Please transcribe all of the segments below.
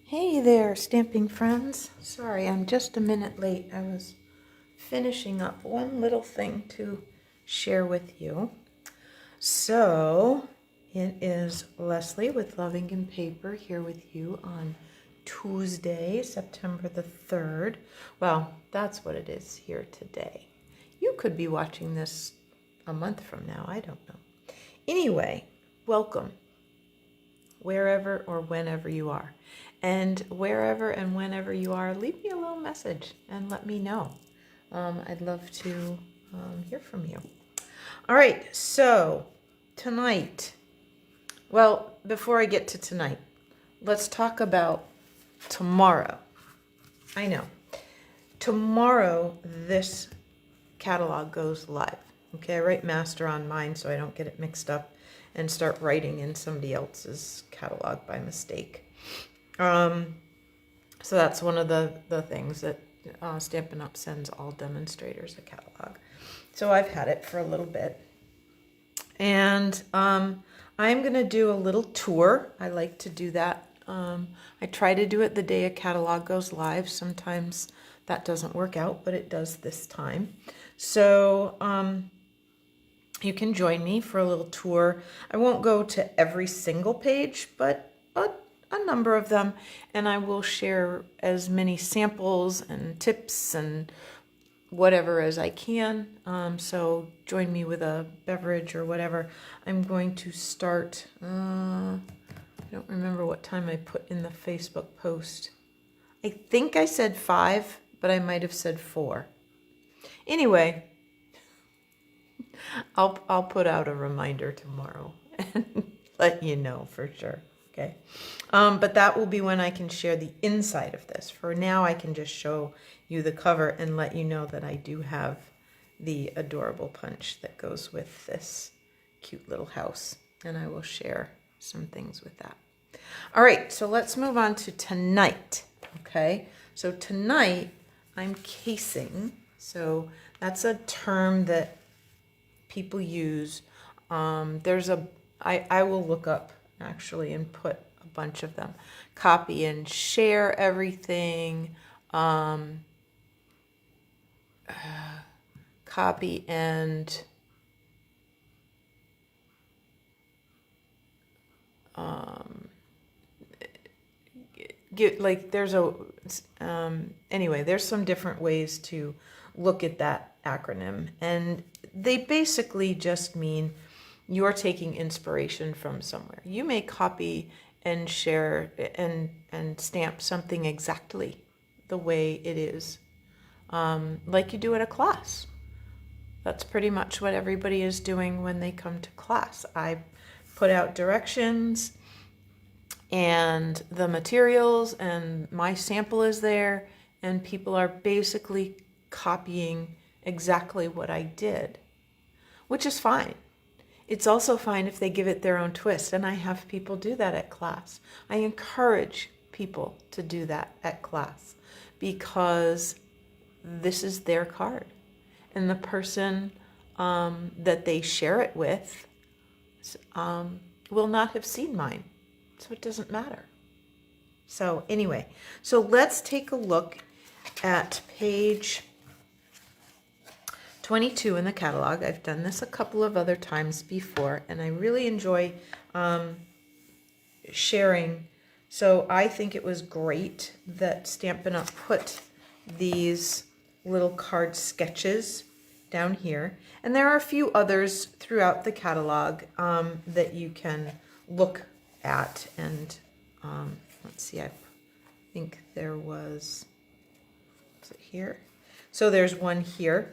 Hey there, stamping friends. Sorry, I'm just a minute late. I was finishing up one little thing to share with you. So, it is Leslie with LuvINK&Paper here with you on Tuesday, September the 3rd. Well, that's what it is here today. You could be watching this a month from now. I don't know. Anyway, welcome wherever or whenever you are. And wherever and whenever you are, leave me a little message and let me know. I'd love to hear from you. All right, so tonight, well, before I get to tonight, let's talk about tomorrow. I know. Tomorrow, this catalog goes live. Okay, I write master on mine so I don't get it mixed up and start writing in somebody else's catalog by mistake. So that's one of the things that Stampin' Up sends all demonstrators a catalog. So I've had it for a little bit. And I'm going to do a little tour. I like to do that. I try to do it the day a catalog goes live. Sometimes that doesn't work out, but it does this time. So you can join me for a little tour. I won't go to every single page, but a number of them, and I will share as many samples and tips and whatever as I can. So join me with a beverage or whatever. I'm going to start, I don't remember what time I put in the Facebook post. I think I said 5, but I might have said 4. Anyway, I'll put out a reminder tomorrow and let you know for sure. Okay, but that will be when I can share the inside of this. For now, I can just show you the cover and let you know that I do have the adorable punch that goes with this cute little house, and I will share some things with that. All right, so let's move on to tonight. Okay, so tonight I'm casing. So that's a term that people use. I will look up actually and put a bunch of them. Copy and share everything. Copy and get, like, there's a anyway, there's some different ways to look at that acronym, and they basically just mean you're taking inspiration from somewhere. You may copy and share and stamp something exactly the way it is, like you do at a class. That's pretty much what everybody is doing when they come to class. I put out directions and the materials, and my sample is there, and people are basically copying exactly what I did, which is fine. It's also fine if they give it their own twist, and I have people do that at class. I encourage people to do that at class because this is their card, and the person that they share it with will not have seen mine, so it doesn't matter. So anyway, so let's take a look at page 22 in the catalog. I've done this a couple of other times before, and I really enjoy sharing. So I think it was great that Stampin' Up put these little card sketches down here. And there are a few others throughout the catalog that you can look at. And let's see, I think there was it here? So there's one here.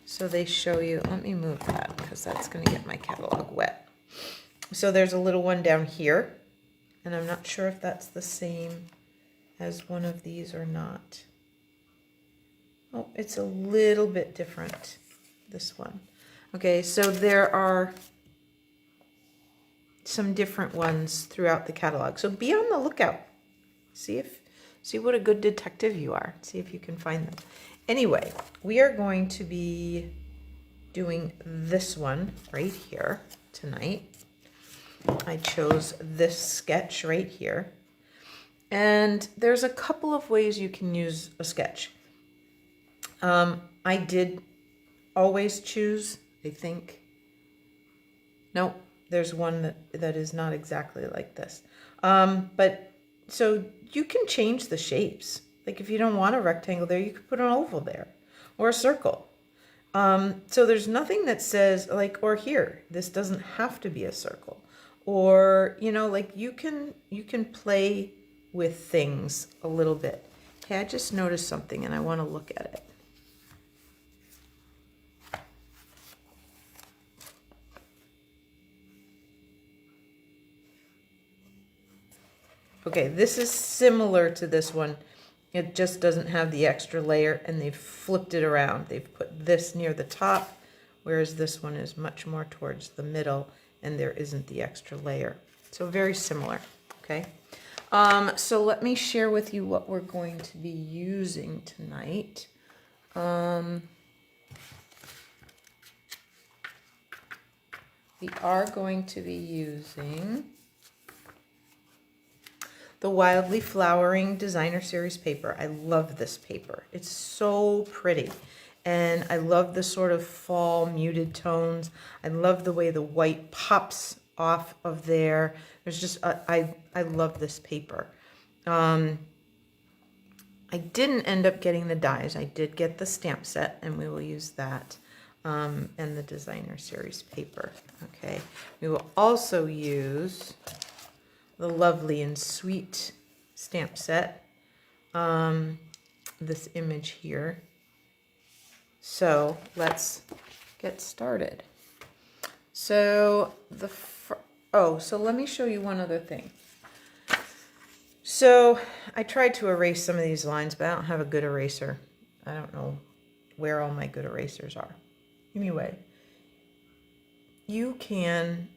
So they show you, let me move that because that's going to get my catalog wet. So there's a little one down here, and I'm not sure if that's the same as one of these or not. Oh, it's a little bit different, this one. Okay, so there are some different ones throughout the catalog. So be on the lookout. See what a good detective you are. See if you can find them. Anyway, we are going to be doing this one right here tonight. I chose this sketch right here. And there's a couple of ways you can use a sketch. I did always choose, I think. Nope, there's one that is not exactly like this. But so you can change the shapes. Like if you don't want a rectangle there, you could put an oval there or a circle. So there's nothing that says like, or here, this doesn't have to be a circle. Or, you know, like you can play with things a little bit. Hey, I just noticed something and I want to look at it. Okay, this is similar to this one. It just doesn't have the extra layer and they've flipped it around. They've put this near the top, whereas this one is much more towards the middle and there isn't the extra layer. So very similar, okay? So let me share with you what we're going to be using tonight. We are going to be using the Wildly Flowering Designer Series paper. I love this paper. It's so pretty. And I love the sort of fall muted tones. I love the way the white pops off of there. There's just, I love this paper. I didn't end up getting the dies. I did get the stamp set and we will use that. And the Designer Series paper, okay? We will also use the Lovely and Sweet stamp set, this image here. So let's get started. So so let me show you one other thing. So I tried to erase some of these lines, but I don't have a good eraser. I don't know where all my good erasers are. Anyway, you can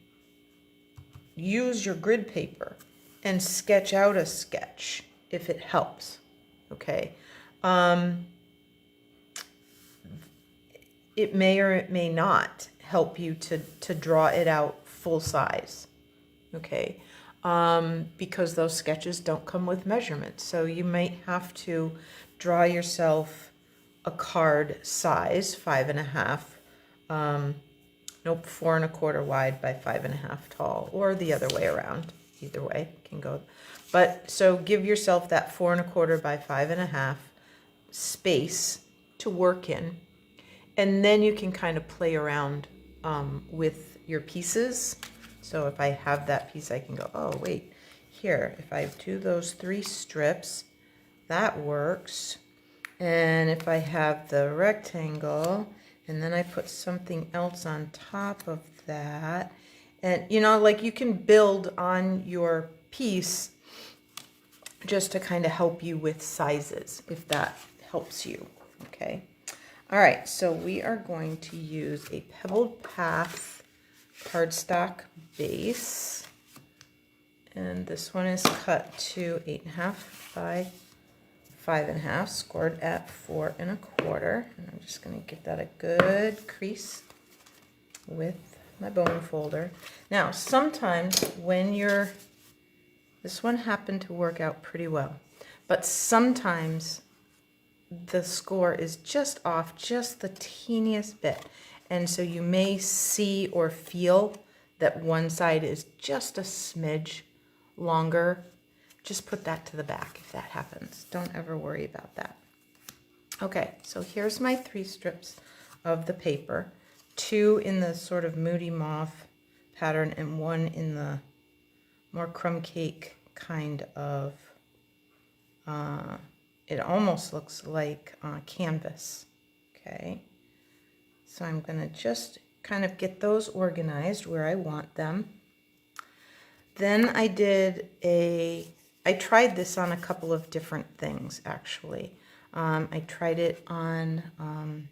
use your grid paper and sketch out a sketch if it helps, okay? It may or it may not help you to draw it out full size, okay? Because those sketches don't come with measurements. So you might have to draw yourself a card size, 5.5, 4 1/4 wide by 5.5 tall, or the other way around. Either way can go. But so give yourself that 4 1/4 by 5.5 space to work in, and then you can kind of play around with your pieces. So if I have that piece, I can go, oh wait, here, if I do those 3 strips, that works. And if I have the rectangle, and then I put something else on top of that, and you know, like you can build on your piece just to kind of help you with sizes, if that helps you, okay? All right, so we are going to use a Pebbled Path cardstock base, and this one is cut to 8.5 by 5.5, scored at 4 1/4, and I'm just going to give that a good crease with my bone folder. Now, sometimes when this one happened to work out pretty well, but sometimes the score is just off just the teeniest bit, and so you may see or feel that one side is just a smidge longer. Just put that to the back if that happens. Don't ever worry about that. Okay, so here's my 3 strips of the paper, 2 in the sort of moody mauve pattern and 1 in the more crumb cake kind of, it almost looks like canvas, okay? So I'm gonna just kind of get those organized where I want them. Then I tried this on a couple of different things, actually. I tried it on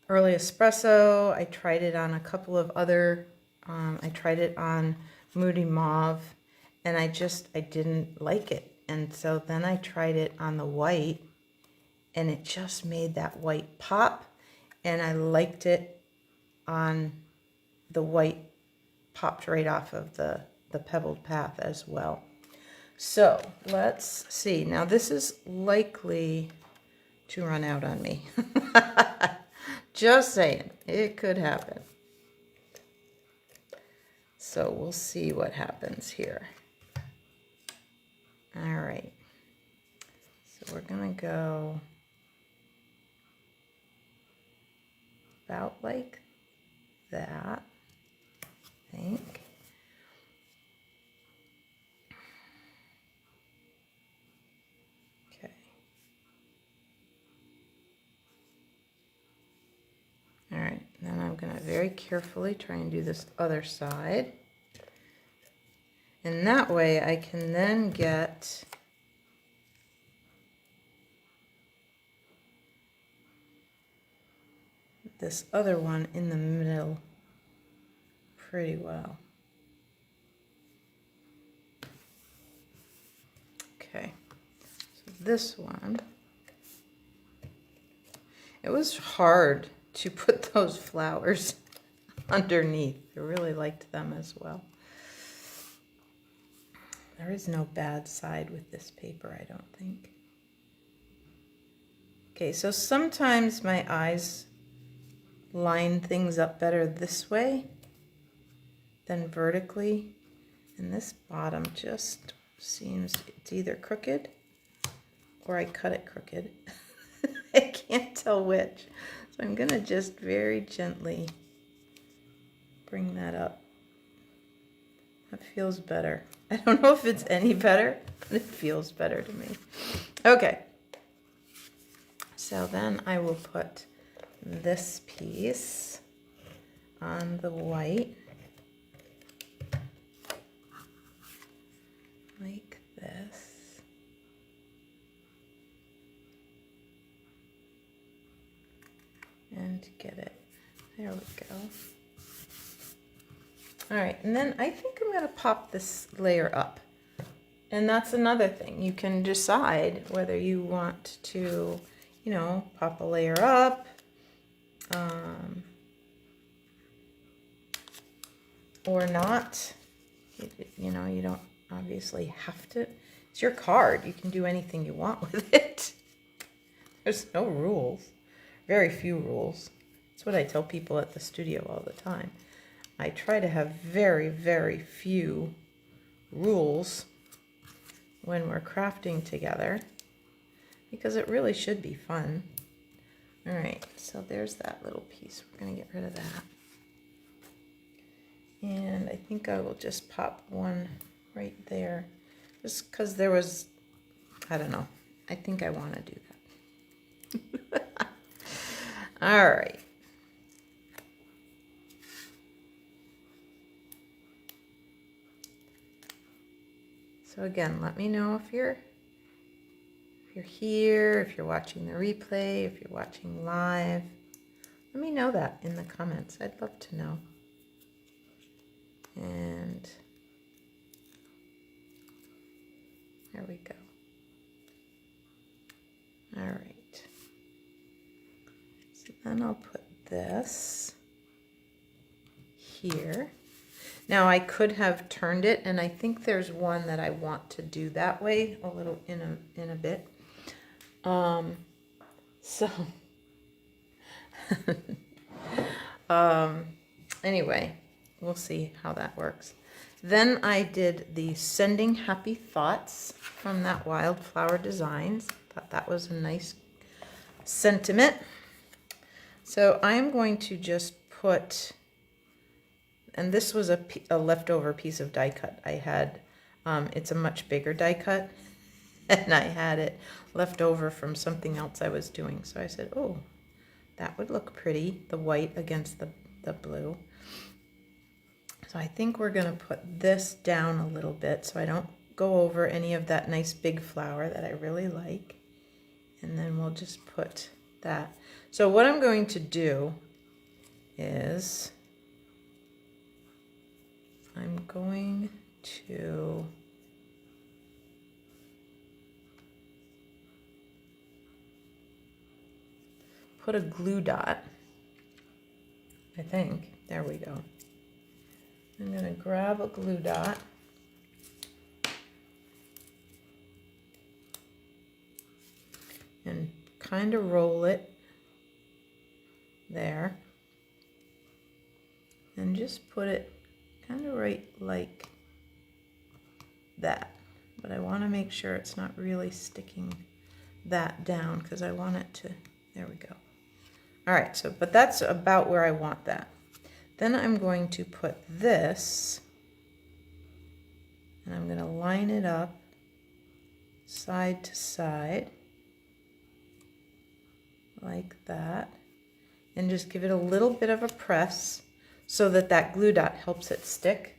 Early Espresso. I tried it on a couple of other, I tried it on Moody Mauve, and I didn't like it. And so then I tried it on the white, and it just made that white pop, and I liked it on the white, popped right off of the the pebbled path as well. So let's see. Now this is likely to run out on me. Just saying, it could happen. So we'll see what happens here. All right. So we're gonna go about like that, I think. Okay. All right, then I'm gonna very carefully try and do this other side. And that way I can then get this other one in the middle pretty well. Okay, so this one, it was hard to put those flowers underneath. I really liked them as well. There is no bad side with this paper, I don't think. Okay, so sometimes my eyes line things up better this way than vertically, and this bottom just seems, it's either crooked or I cut it crooked. I can't tell which. So I'm gonna just very gently bring that up. That feels better. I don't know if it's any better, but it feels better to me. Okay. So then I will put this piece on the white like this. And get it. There we go. All right, and then I think I'm going to pop this layer up. And that's another thing. You can decide whether you want to, you know, pop a layer up, or not. You know, you don't obviously have to. It's your card. You can do anything you want with it. There's no rules. Very few rules. That's what I tell people at the studio all the time. I try to have very, very few rules when we're crafting together because it really should be fun. All right, so there's that little piece. We're going to get rid of that. And I think I will just pop one right there just because there was, I don't know. I think I want to do that. All right. So again, let me know if you're here, if you're watching the replay, if you're watching live. Let me know that in the comments. I'd love to know. And there we go. All right. So then I'll put this here. Now I could have turned it, and I think there's one that I want to do that way a little in a bit. Anyway, we'll see how that works. Then I did the Sending Happy Thoughts from that Wildflower Designs. Thought that was a nice sentiment. So I'm going to just put, and this was a leftover piece of die cut I had. It's a much bigger die cut, and I had it left over from something else I was doing. So I said, oh, that would look pretty, the white against the blue. So I think we're going to put this down a little bit so I don't go over any of that nice big flower that I really like. And then we'll just put that. So what I'm going to do is I'm going to put a glue dot, I think. There we go. I'm going to grab a glue dot and kind of roll it there. And just put it kind of right like that. But I want to make sure it's not really sticking that down because I want it to, there we go. All right, so, but that's about where I want that. Then I'm going to put this, and I'm going to line it up side to side, like that, and just give it a little bit of a press so that that glue dot helps it stick.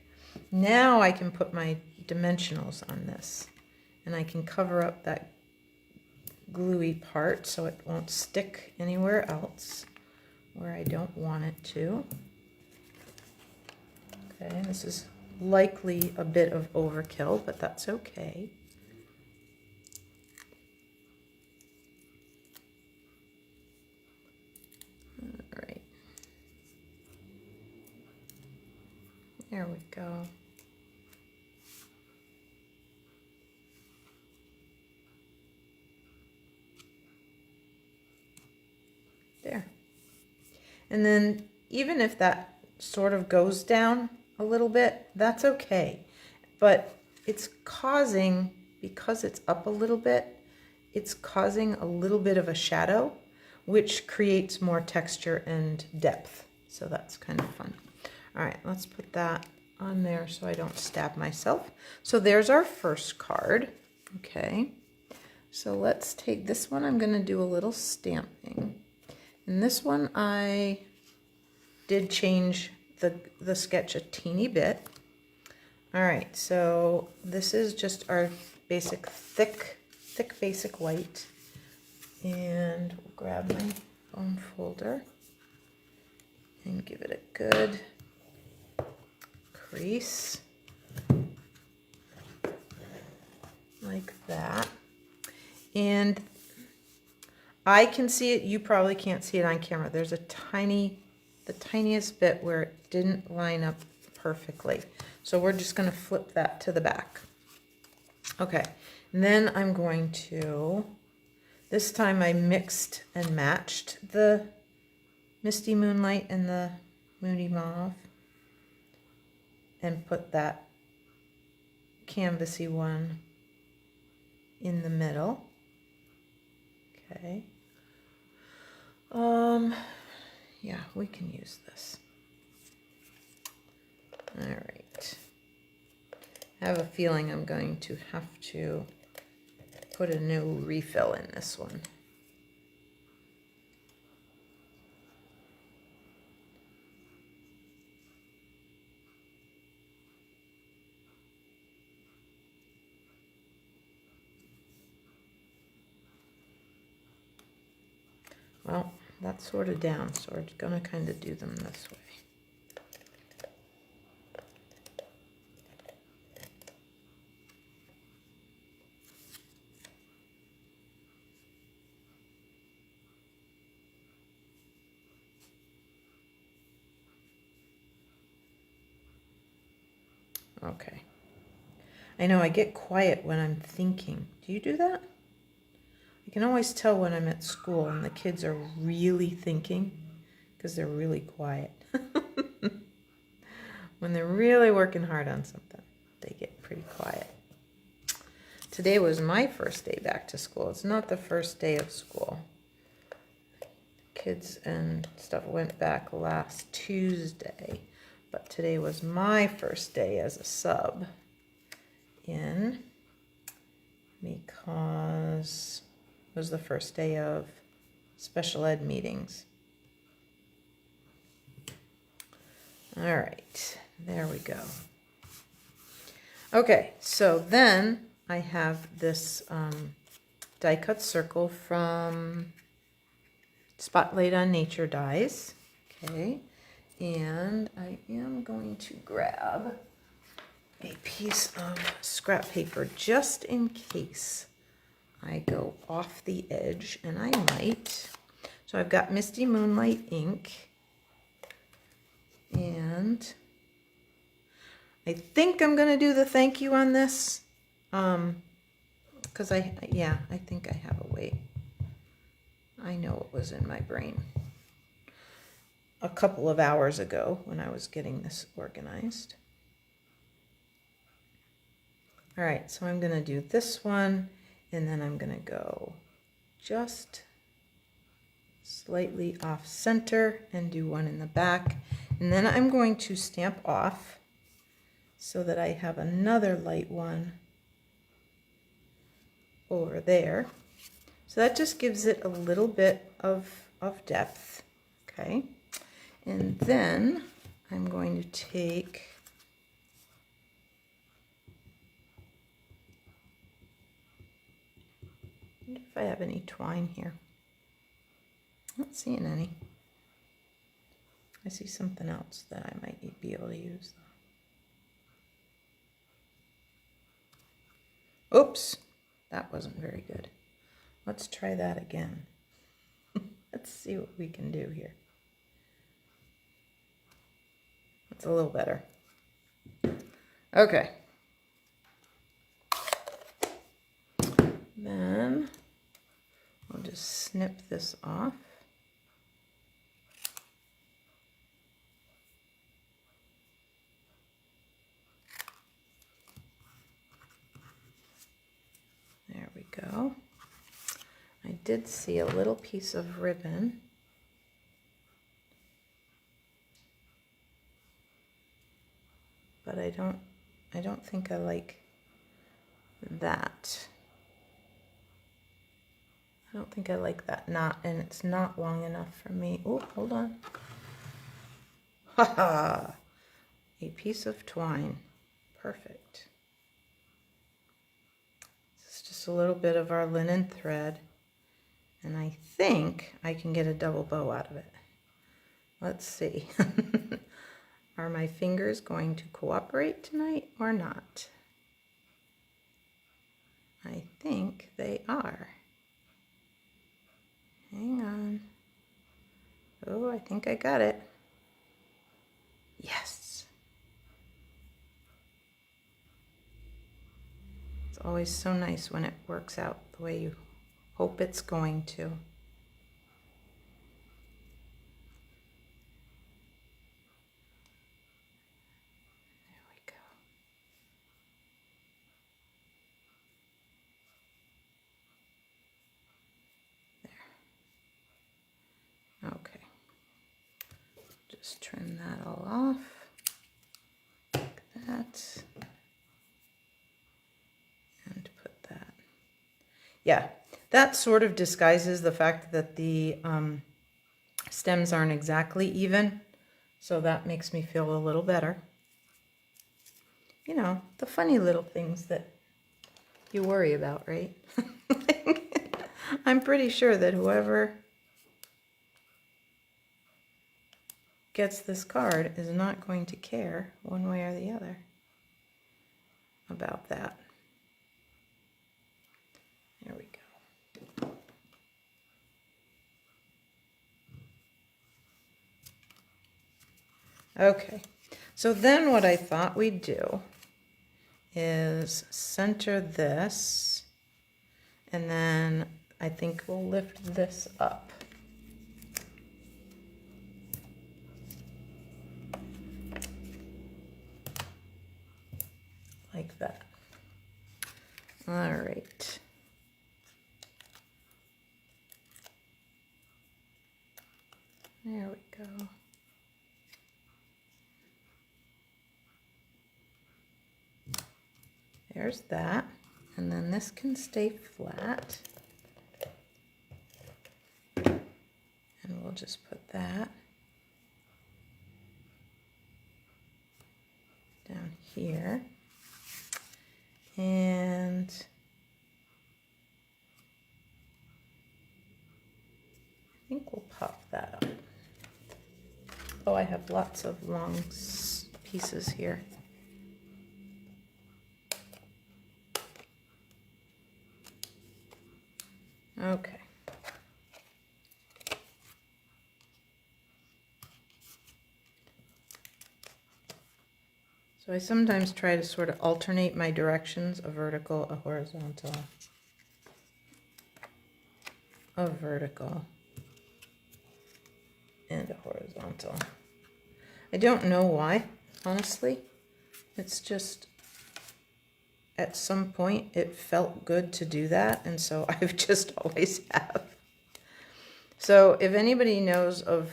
Now I can put my dimensionals on this, and I can cover up that gluey part so it won't stick anywhere else where I don't want it to. Okay, and this is likely a bit of overkill, but that's okay. All right. There we go. There. And then even if that sort of goes down a little bit, that's okay. But it's causing, because it's up a little bit, it's causing a little bit of a shadow, which creates more texture and depth. So that's kind of fun. All right, let's put that on there so I don't stab myself. So there's our first card. Okay, so let's take this one. I'm going to do a little stamping. And this one I did change the sketch a teeny bit. All right, so this is just our basic thick basic white. And we'll grab my foam folder and give it a good crease like that. And I can see it, you probably can't see it on camera. There's a the tiniest bit where it didn't line up perfectly. So we're just going to flip that to the back. Okay, and then I'm going to, this time I mixed and matched the Misty Moonlight and the Moody Mauve and put that canvasy one in the middle. Okay. Yeah, we can use this. All right. I have a feeling I'm going to have to put a new refill in this one. Well, that's sort of down, so we're going to kind of do them this way. Okay. I know I get quiet when I'm thinking. Do you do that? I can always tell when I'm at school and the kids are really thinking because they're really quiet. When they're really working hard on something, they get pretty quiet. Today was my first day back to school. It's not the first day of school. Kids and stuff went back last Tuesday, but today was my first day as a sub in, because it was the first day of special ed meetings. All right, there we go. Okay, so then I have this die cut circle from Spotlight on Nature dies. Okay, and I am going to grab a piece of scrap paper just in case I go off the edge, and I might. So I've got Misty Moonlight ink, and I think I'm going to do the thank you on this, because I think I have a way I know it was in my brain a couple of hours ago when I was getting this organized. All right, so I'm going to do this one, and then I'm going to go just slightly off center and do one in the back. And then I'm going to stamp off so that I have another light one over there. So that just gives it a little bit of depth, okay? And then I'm going to take if I have any twine here. Not seeing any. I see something else that I might be able to use. Oops, that wasn't very good. Let's try that again. Let's see what we can do here. That's a little better. Okay. Then I'll just snip this off. There we go. I did see a little piece of ribbon. But I don't think I like that. I don't think I like that knot, and it's not long enough for me. Oh, hold on. Haha! A piece of twine. Perfect. This is just a little bit of our linen thread, and I think I can get a double bow out of it. Let's see. Are my fingers going to cooperate tonight or not? I think they are. Hang on. Oh, I think I got it. Yes. It's always so nice when it works out the way you hope it's going to. There we go. There. Okay. Just trim that all off. Like that. And put that. Yeah, that sort of disguises the fact that the stems aren't exactly even. So that makes me feel a little better. You know, the funny little things that you worry about, right? I'm pretty sure that whoever gets this card is not going to care one way or the other about that. There we go. Okay, so then what I thought we'd do is center this, and then I think we'll lift this up. Like that. All right. There we go. There's that. And then this can stay flat. And we'll just put that down here. And I think we'll pop that up. Oh, I have lots of long pieces here. Okay. So I sometimes try to sort of alternate my directions, a vertical, a horizontal, a vertical. and a horizontal. I don't know why, honestly. It's just, at some point, it felt good to do that, and so I've just always have. So if anybody knows of,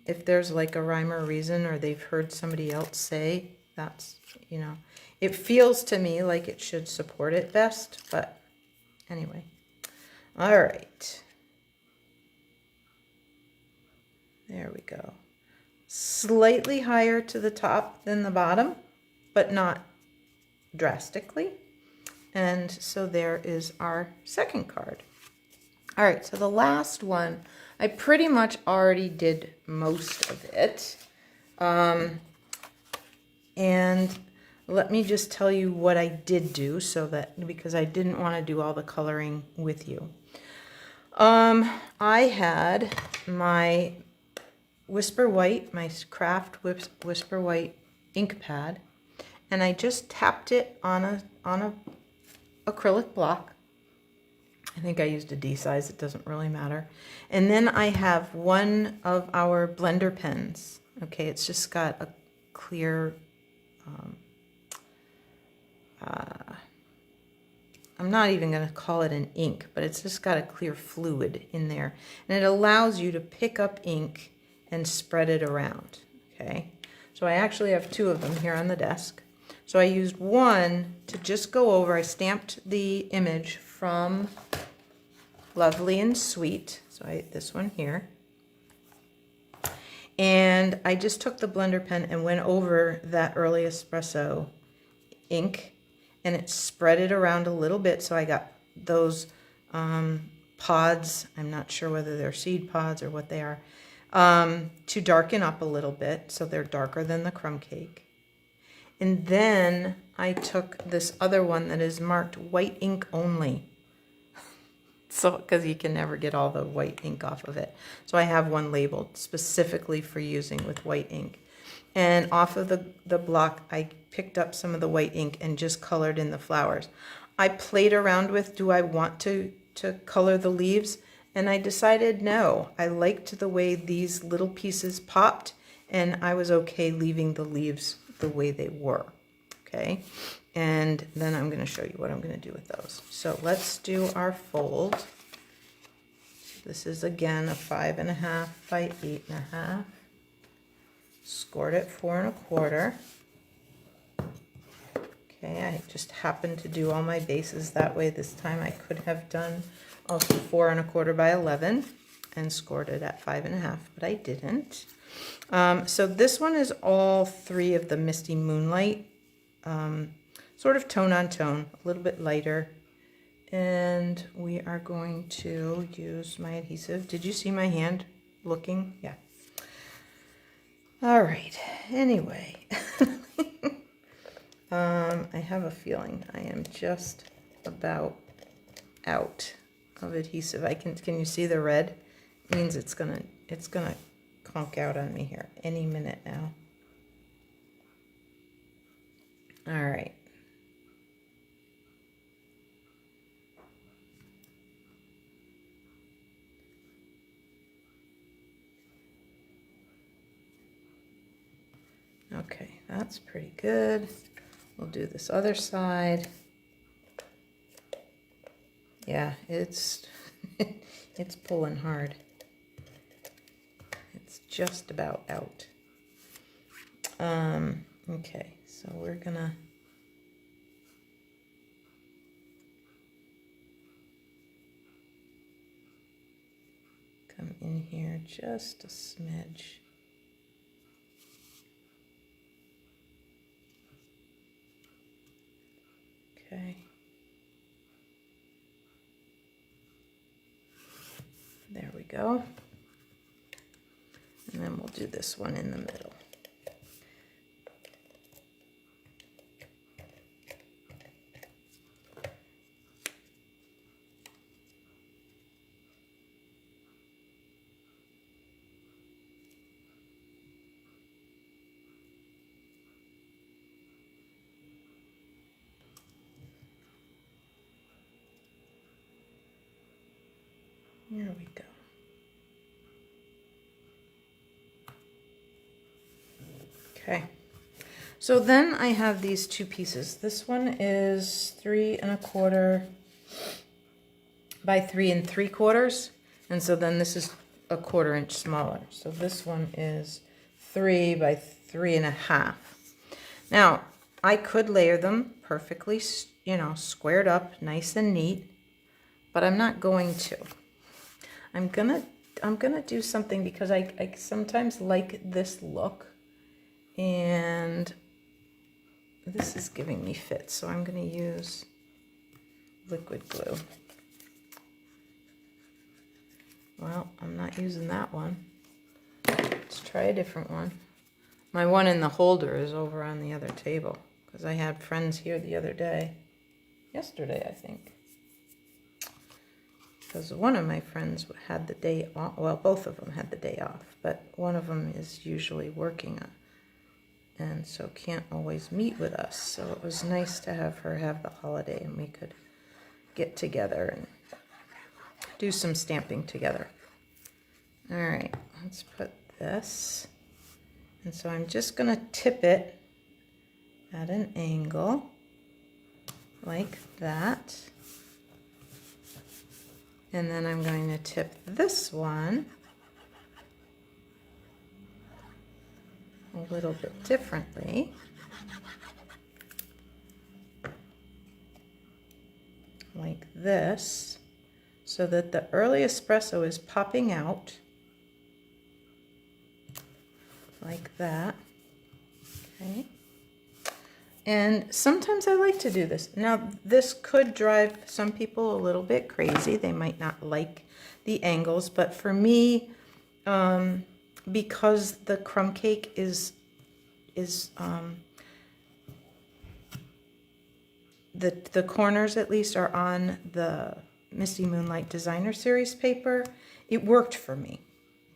if there's like a rhyme or reason, or they've heard somebody else say, that's, you know, it feels to me like it should support it best, but anyway. All right. There we go. Slightly higher to the top than the bottom, but not drastically. And so there is our second card. All right, so the last one, I pretty much already did most of it. And let me just tell you what I did do, so that, because I didn't want to do all the coloring with you. I had my Whisper White, my craft Whisper White ink pad, and I just tapped it on a acrylic block. I think I used a D size, it doesn't really matter. And then I have one of our blender pens. Okay, it's just got a clear, I'm not even going to call it an ink, but it's just got a clear fluid in there. And it allows you to pick up ink and spread it around. Okay, so I actually have two of them here on the desk. So I used one to just go over, I stamped the image from Lovely and Sweet, so this one here. And I just took the blender pen and went over that early espresso ink, and it spread it around a little bit, so I got those pods, I'm not sure whether they're seed pods or what they are, to darken up a little bit, so they're darker than the crumb cake. And then I took this other one that is marked white ink only. So, because you can never get all the white ink off of it. So I have one labeled specifically for using with white ink. And off of the block, I picked up some of the white ink and just colored in the flowers. I played around with, do I want to color the leaves? And I decided no. I liked the way these little pieces popped, and I was okay leaving the leaves the way they were. Okay, and then I'm going to show you what I'm going to do with those. So let's do our fold. This is again a 5.5 by 8.5. Scored at 4 1/4. Okay, I just happened to do all my bases that way this time. I could have done also 4 1/4 by 11 and scored it at 5.5, but I didn't. So this one is all three of the Misty Moonlight, sort of tone on tone, a little bit lighter. And we are going to use my adhesive. Did you see my hand looking? Yeah. All right. Anyway, I have a feeling I am just about out of adhesive. Can you see the red? It means it's gonna conk out on me here any minute now. All right. Okay, that's pretty good. We'll do this other side. Yeah, it's it's pulling hard. It's just about out. Okay, so we're gonna come in here just a smidge. Okay. There we go. And then we'll do this one in the middle. There we go. Okay. So then I have these two pieces. This one is 3 1/4 by 3 3/4. And so then this is a 1/4 inch smaller. So this one is 3 by 3 1/2. Now, I could layer them perfectly, you know, squared up, nice and neat, but I'm not going to. I'm gonna do something because I sometimes like this look, and this is giving me fits, so I'm gonna use liquid glue. Well, I'm not using that one. Let's try a different one. My one in the holder is over on the other table because I had friends here the other day. Yesterday, I think. Because one of my friends had the day off. Well, both of them had the day off, but one of them is usually working and so can't always meet with us. So it was nice to have her have the holiday and we could get together and do some stamping together. All right, let's put this. And so I'm just going to tip it at an angle like that. And then I'm going to tip this one a little bit differently. Like this, so that the early espresso is popping out. Like that. Okay. And sometimes I like to do this. Now, this could drive some people a little bit crazy. They might not like the angles, but for me, because the crumb cake is the corners at least are on the Misty Moonlight Designer Series paper, it worked for me.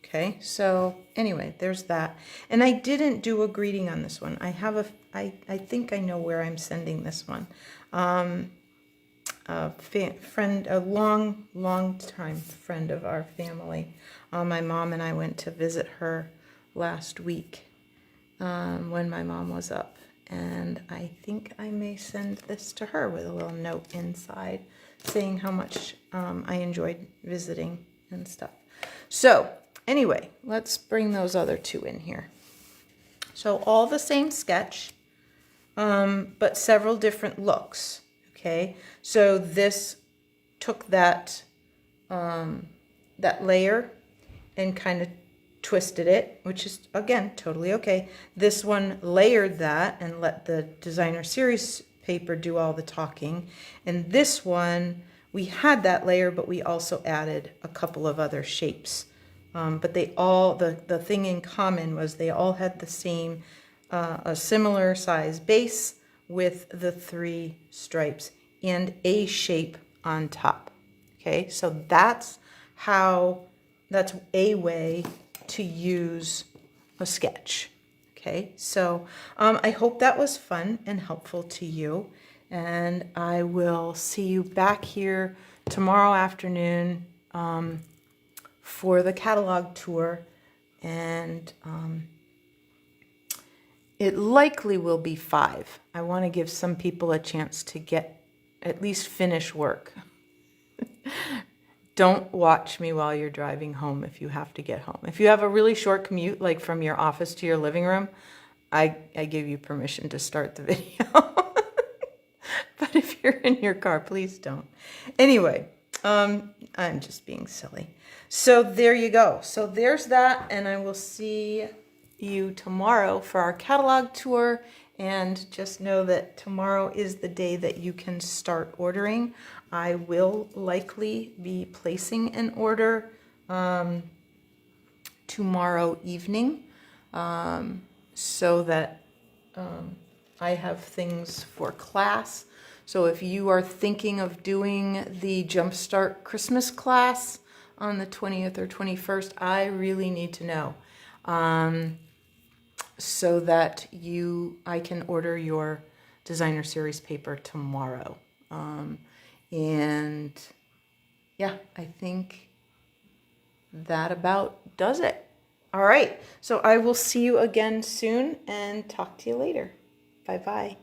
Okay, so anyway, there's that. And I didn't do a greeting on this one. I have I think I know where I'm sending this one. A friend, a long time friend of our family. My mom and I went to visit her last week when my mom was up. And I think I may send this to her with a little note inside saying how much I enjoyed visiting and stuff. So anyway, let's bring those other two in here. So all the same sketch, but several different looks, okay? So this took that, that layer and kind of twisted it, which is, again, totally okay. This one layered that and let the Designer Series paper do all the talking. And this one, we had that layer, but we also added a couple of other shapes. But they all, the thing in common was they all had the same, a similar size base with the 3 stripes and a shape on top. Okay, so that's a way to use a sketch. Okay, so I hope that was fun and helpful to you. And I will see you back here tomorrow afternoon for the catalog tour, and it likely will be 5. I want to give some people a chance to at least finish work. Don't watch me while you're driving home if you have to get home. If you have a really short commute, like from your office to your living room, I give you permission to start the video. But if you're in your car, please don't. Anyway, I'm just being silly. So there you go. So there's that, and I will see you tomorrow for our catalog tour. And just know that tomorrow is the day that you can start ordering. I will likely be placing an order tomorrow evening so that I have things for class. So if you are thinking of doing the Jumpstart Christmas class on the 20th or 21st, I really need to know so that I can order your Designer Series paper tomorrow. And yeah, I think that about does it. All right, so I will see you again soon and talk to you later. Bye-bye.